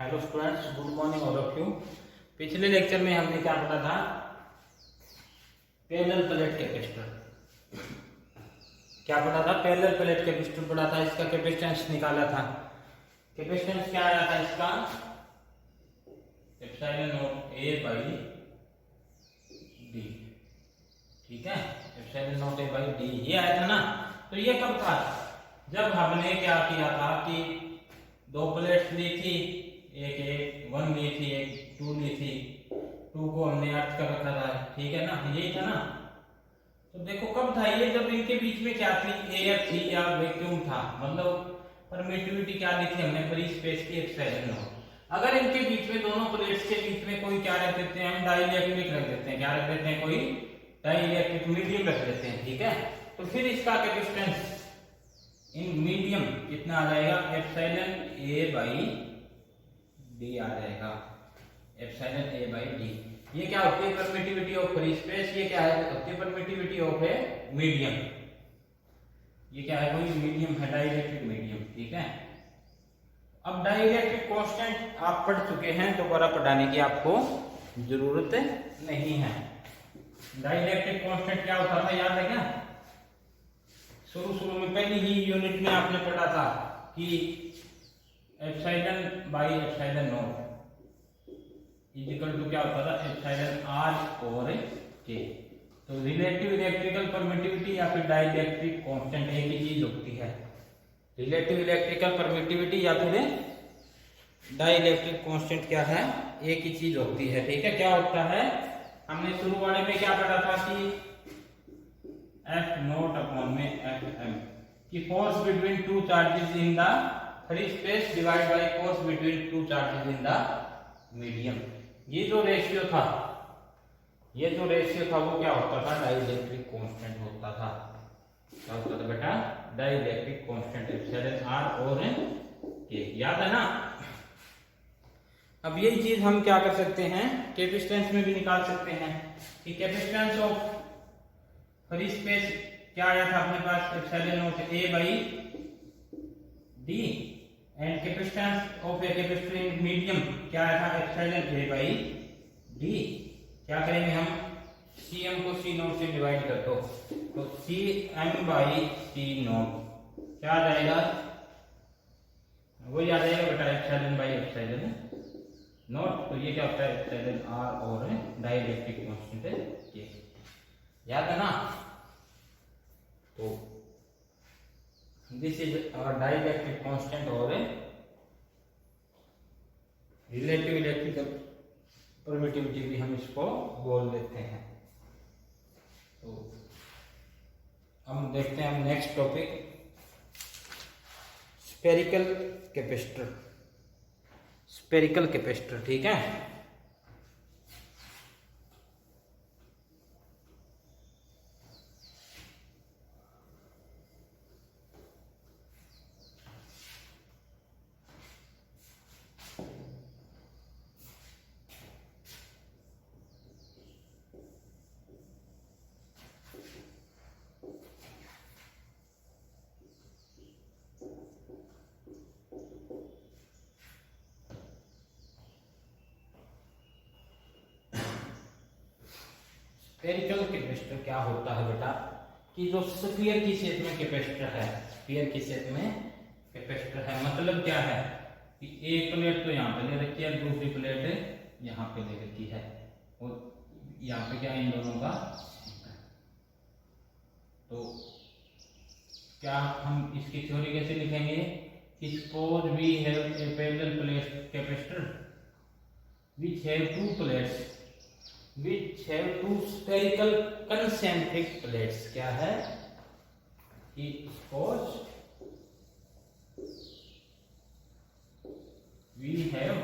Hello students, good morning all of you. पिछले lecture में हमने क्या पढ़ा था? Parallel plate capacitor. क्या पढ़ा था? पैरेलल प्लेट कैपेसिटर पढ़ा था। इसका कैपेसिटेंस निकाला था। कैपेसिटेंस क्या आया था इसका? Epsilon naught A by D. ठीक है, epsilon naught A by D ये आया था ना। तो ये कब था? जब हमने क्या किया था कि दो प्लेट्स ली थी, एक 1 ली थी, एक 2 ली थी। 2 को हमने अर्थ कर रखा था, ठीक है ना, यही था ना। तो देखो कब था ये? जब इनके बीच में क्या थी? एयर थी या वैक्यूम था, मतलब परमिटिविटी क्या ली थी हमने? फ्री स्पेस की एप्सिलॉन नॉट। अगर इनके बीच में, दोनों प्लेट्स के बीच में कोई क्या रख देते हैं? हम डाइइलेक्ट्रिक रख देते हैं। क्या रख देते हैं? कोई डाइइलेक्ट्रिक मीडियम रख देते हैं, ठीक है। तो फिर इसका कैपेसिटेंस इन मीडियम कितना आ जाएगा? एप्सिलॉन ए बाई डी आ जाएगा। एप्सिलॉन ए बाई डी ये क्या होती है? Permittivity of free space. ये क्या है? होती है परमिटिविटी ऑफ ए मीडियम। ये क्या है? कोई मीडियम है, डाइइलेक्ट्रिक मीडियम, ठीक है। अब डाइइलेक्ट्रिक कांस्टेंट आप पढ़ चुके हैं, दोबारा पढ़ाने की आपको जरूरत नहीं है। डाइइलेक्ट्रिक कांस्टेंट क्या होता था, याद है क्या? शुरू में पहली ही यूनिट में आपने पढ़ा था कि epsilon by epsilon naught equal to क्या होता था? एप्सिलॉन आर और के। तो रिलेटिव इलेक्ट्रिकल परमिटिविटी या फिर डाइइलेक्ट्रिक कांस्टेंट एक ही चीज होती है। रिलेटिव इलेक्ट्रिकल परमिटिविटी या फिर डाइइलेक्ट्रिक कांस्टेंट क्या है? एक ही चीज होती है, ठीक है। क्या होता है? हमने शुरू वाले में क्या पढ़ा था कि एफ नॉट अपॉन में एफ एम की force between two charges in the free space divide by force between two charges in the medium. ये जो रेशियो था, वो क्या होता था? डाइइलेक्ट्रिक कांस्टेंट होता था। क्या होता था बेटा? डाइइलेक्ट्रिक कांस्टेंट एप्सिलॉन आर और के, याद है ना। अब यही चीज हम क्या कर सकते हैं? कैपेसिटेंस में भी निकाल सकते हैं कि कैपेसिटेंस ऑफ फ्री स्पेस क्या आया था अपने पास? Epsilon naught A by D. And capacitance of a capacitor in medium क्या आया था? Epsilon A by D. क्या करेंगे हम? सी एम को सी नॉट से डिवाइड कर दो, तो C M by C naught क्या आ जाएगा? वही आ जाएगा बेटा, एप्सिलॉन बाई एप्सिलॉन नॉट। तो ये क्या होता है? एप्सिलॉन आर और डाइइलेक्ट्रिक कांस्टेंट है ये, याद है ना। तो this is our dielectric constant और रिलेटिव इलेक्ट्रिकल परमिटिविटी भी हम इसको बोल देते हैं। तो हम देखते हैं next topic, spherical capacitor. Spherical capacitor, ठीक है। स्फेरिकल कैपेसिटर क्या होता है बेटा? कि जो स्फीयर की शेप में कैपेसिटर है, स्फीयर की शेप में कैपेसिटर है, मतलब क्या है कि एक प्लेट तो यहाँ पे ले रखी है, दूसरी प्लेट यहाँ पे ले रखी है, और यहाँ पे क्या इन दोनों का, तो क्या हम इसकी थ्योरी कैसे लिखेंगे कि suppose we have a parallel plate capacitor which have two plates which have two spherical concentric plates। क्या है कि suppose we have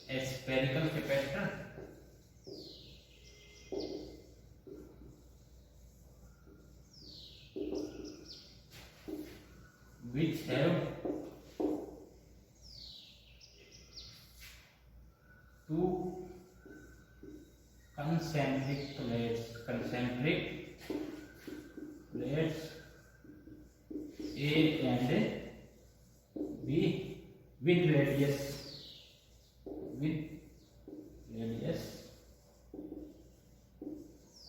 a spherical capacitor which have two concentric plates A and B with radius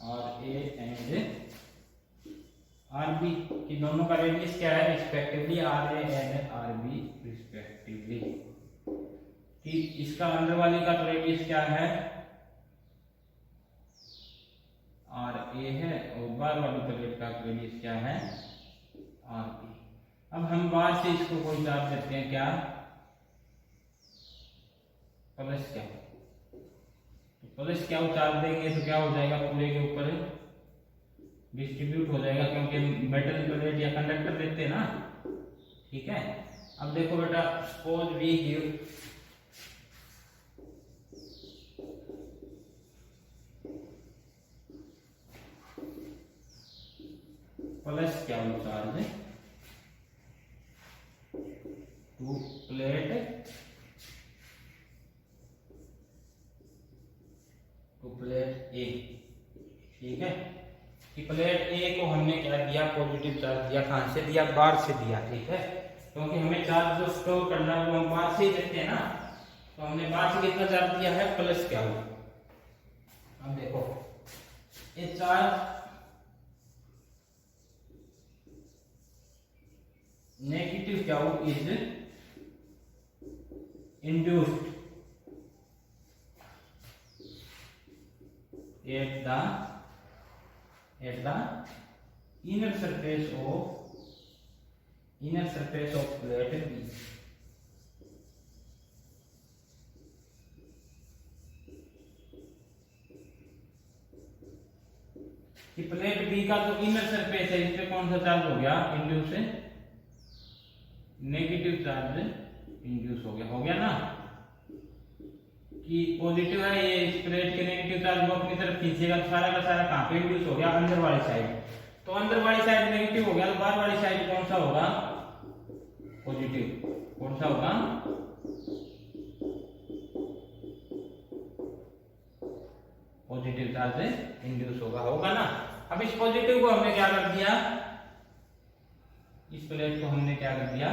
और ए and R B की दोनों का radius क्या है respectively, R A and R B respectively. कि इसका अंदर वाली का रेडियस क्या है आर ए है और बाहर वाली प्लेट का रेडियस क्या है आर बी। अब हम बाहर से इसको कोई चार्ज देते हैं क्या प्लस क्या, तो प्लस क्या चार्ज देंगे तो क्या हो जाएगा पूरे के ऊपर डिस्ट्रीब्यूट हो जाएगा, क्योंकि मेटल प्लेट या कंडक्टर देते हैं ना। ठीक है, अब देखो बेटा सपोज वी गिव प्लस क्या चार्ज टू प्लेट ए। ठीक है, कि प्लेट ए को हमने क्या दिया पॉजिटिव चार्ज दिया, कहां से दिया बाहर से दिया। ठीक है, क्योंकि हमें चार्ज जो स्टोर करना है वो हम बाहर से ही देते हैं ना, तो हमने बाहर से कितना चार्ज दिया है प्लस क्या हो। अब देखो ये चार्ज नेगेटिव क्या हो is induced at the inner surface of plate B। कि प्लेट बी का जो इनर सरफेस है इस पे कौन सा चार्ज हो गया इंड्यूस है नेगेटिव चार्ज इंड्यूस हो गया ना। कि पॉजिटिव है ये इस प्लेट के नेगेटिव चार्ज को अपनी तरफ खींचेगा तो सारा का सारा कहां पे इंड्यूस हो गया अंदर वाली साइड। तो अंदर वाली साइड नेगेटिव हो गया तो बाहर वाली साइड कौन सा होगा पॉजिटिव। कौन सा होगा पॉजिटिव चार्ज इंड्यूस होगा ना। अब इस पॉजिटिव को हमने क्या कर दिया, इस प्लेट को हमने क्या कर दिया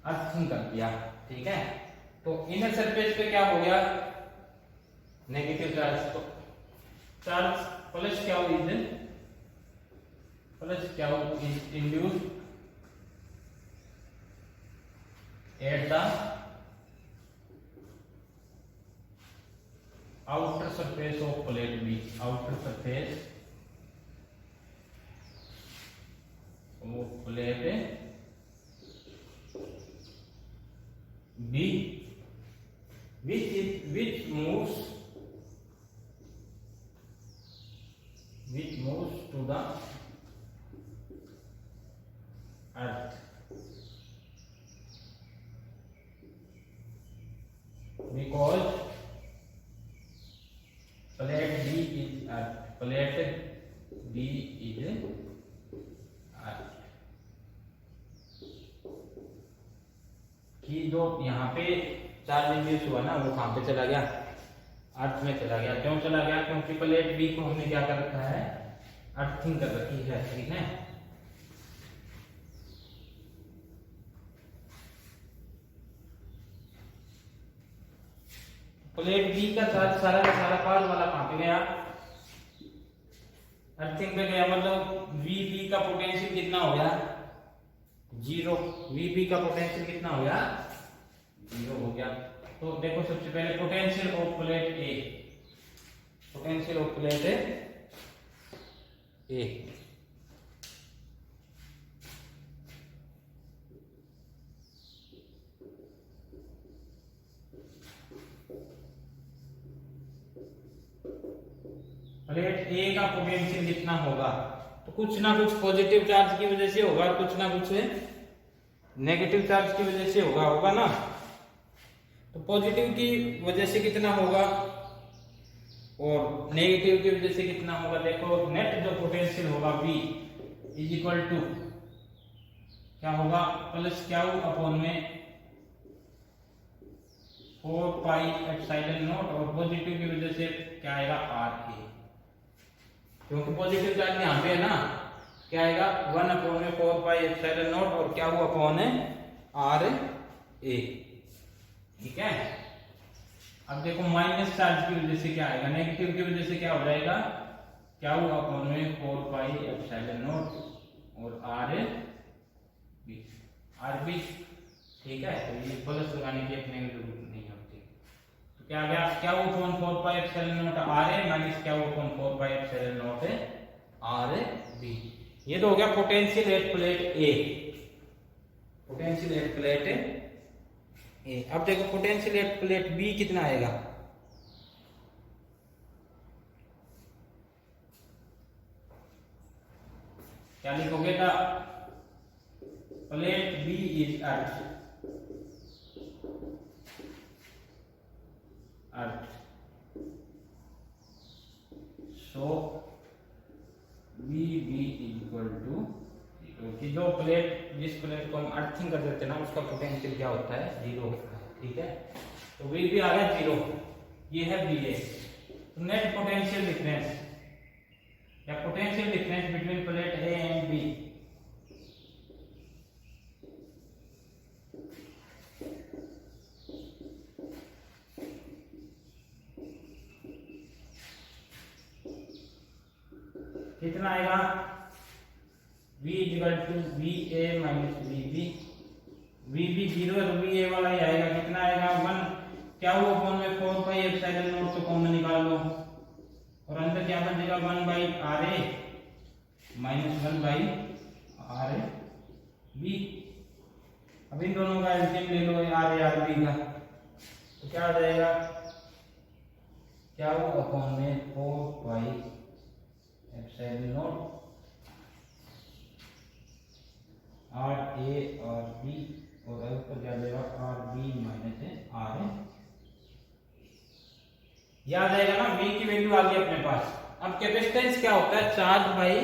अर्थिंग कर दिया। ठीक है, तो इनर सरफेस पे क्या हो गया नेगेटिव चार्ज, तो चार्ज प्लस क्या हो is induced at the outer surface of plate B. Outer surface of plate B which moves to the earth because plate B is earth। plate B is earth। कि जो यहाँ पे charge induce हुआ ना वो कहां पे चला गया अर्थ में चला गया। क्यों चला गया, क्योंकि प्लेट बी को हमने क्या कर रखा है अर्थिंग कर रखी है। ठीक है, प्लेट बी का चार्ज सारा का सारा पार वाला कहां पे गया अर्थिंग पे गया। मतलब वीबी का पोटेंशियल कितना हो गया 0। वीबी का पोटेंशियल कितना हो गया 0 हो गया। तो देखो सबसे पहले potential of plate A, potential of plate A plate A का पोटेंशियल कितना होगा, तो कुछ ना कुछ पॉजिटिव चार्ज की वजह से होगा, कुछ ना कुछ नेगेटिव चार्ज की वजह से होगा ना। तो पॉजिटिव की वजह से कितना होगा और नेगेटिव की वजह से कितना होगा। देखो नेट जो पोटेंशियल होगा V इज इक्वल टू क्या होगा प्लस क्या अपॉन में 4 पाई एप्सिलॉन नॉट और पॉजिटिव की वजह से क्या आएगा R A, क्योंकि पॉजिटिव चार्ज यहाँ पे है ना, क्या आएगा 1 अपॉन में 4 पाई एप्सिलॉन नॉट और क्या हुआ अपॉन है R ए। ठीक है, अब देखो माइनस चार्ज की वजह से क्या आएगा, नेगेटिव की वजह से क्या हो जाएगा, क्या हुआ अपॉन में 4 पाई एप्सिलॉन नॉट और आर बी, आर बी। ठीक है, तो ये प्लस लगाने की अपने जरूरत नहीं होती। तो क्या आ गया, क्या हुआ upon 4 pi epsilon naught R A minus क्या हुआ upon 4 pi epsilon naught R B. ये तो हो गया potential at plate A, potential at plate A. अब देखो पोटेंशियल एट प्लेट बी कितना आएगा, क्या लिखोगे का, plate B is earth, so B B equal to, कि जो प्लेट, जिस प्लेट को हम अर्थिंग कर देते हैं ना उसका पोटेंशियल क्या होता है, 0 होता है। ठीक है, तो वी भी आ गया 0, ये है बी ए। तो नेट पोटेंशियल डिफरेंस या potential difference between plate A and B, कितना आएगा, V equal to V A minus V B. V B 0 है तो वी ए वाला ही आएगा, कितना आएगा 1, क्या हुआ अपॉन में 4 पाई एप्सिलॉन नॉट तो कॉमन निकाल लो और अंदर क्या बचेगा 1 by R A minus 1 by R A B. अब इन दोनों का एलसीएम ले लो आर ए आर बी का, तो क्या आ जाएगा, क्या हुआ अपॉन में 4 pi epsilon naught R A R B और अब पर क्या जाएगा R B minus R A. याद आएगा ना, बी की वैल्यू आ गई अपने पास। अब कैपेसिटेंस क्या होता है, चार्ज बाई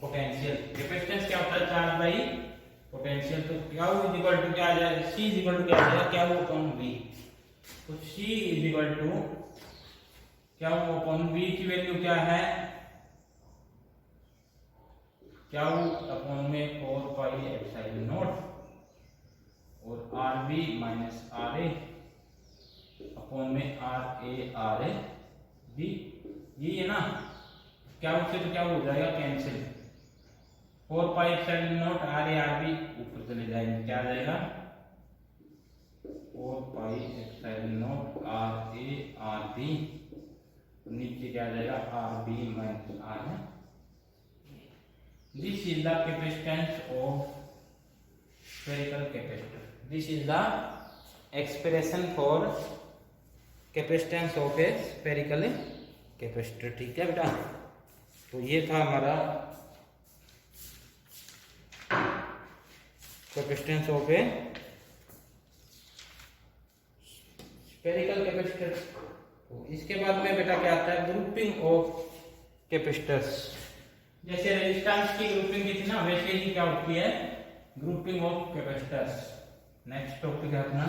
पोटेंशियल। कैपेसिटेंस क्या होता है, चार्ज बाई पोटेंशियल। तो क्या इज इक्वल टू क्या आ जाएगा, सी इज इक्वल टू क्या आ जाएगा, क्या हुआ अपॉन बी। तो सी इज इक्वल टू क्या हुआ अपॉन बी की वैल्यू क्या है, क्या अपॉन में 4 पाई एप्सिलॉन नॉट और R B minus R A upon में आर ए बी। ये है ना, क्या उससे तो क्या हो जाएगा cancel, 4 pi epsilon naught R B ऊपर चले जाएंगे, क्या आ जाएगा 4 pi epsilon naught R B, नीचे क्या आ जाएगा R B minus R. This is the capacitance of spherical capacitor. This is the expression for capacitance of a spherical capacitor. ठीक है बेटा, तो ये था हमारा capacitance of a spherical capacitor। तो इसके बाद में बेटा क्या आता है, ग्रुपिंग ऑफ कैपेसिटर्स। जैसे रेजिस्टेंस की ग्रुपिंग की थी ना, वैसे ही क्या होती है grouping of capacitors. Next topic है अपना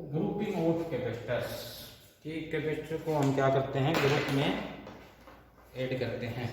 ग्रुपिंग ऑफ कैपेसिटर्स। ठीक, कैपेसिटर को हम क्या करते हैं, ग्रुप में ऐड करते हैं।